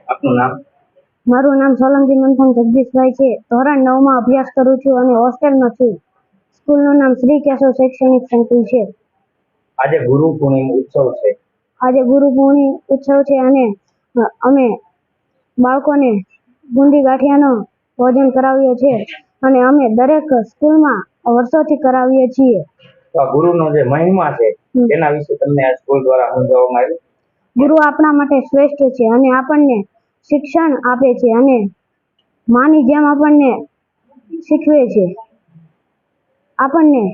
આપનું નામ? મારું નામ સોલંકી મંથન જગદીશભાઈ છે. ધોરણ 9 માં અભ્યાસ કરું છું અને હોસ્ટેલમાં છું. સ્કૂલનું નામ શ્રી કેશવ શૈક્ષણિક સંકુલ છે. આજે ગુરુ પૂર્ણિમા ઉત્સવ છે. આજે ગુરુ પૂર્ણિમા ઉત્સવ છે અને અમે બાળકોને ગુંદી ગાંઠિયાનો ભોજન કરાવીએ છીએ અને અમે દરેક સ્કૂલમાં વર્ષોથી કરાવીએ છીએ. તો આ ગુરુનો જે મહિમા છે તેના વિશે તમને આ સ્કૂલ દ્વારા સમજાવવામાં આવ્યું? ગુરુ આપણા માટે શ્રેષ્ઠ છે અને આપણને શિક્ષણ આપે છે અને માની જેમ આપણને શીખવે છે. આપણને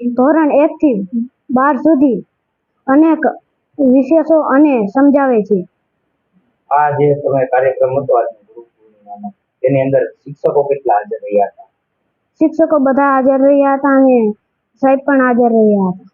ધોરણ 1 થી 12 સુધી અનેક વિશેષો અને સમજાવે છે. આ જે તમે કાર્યક્રમ હતો આજે ગુરુ પૂર્ણિમાનો, તેની અંદર શિક્ષકો કેટલા હાજર રહ્યા હતા? શિક્ષકો બધા હાજર રહ્યા હતા અને સાહેબ પણ હાજર રહ્યા હતા.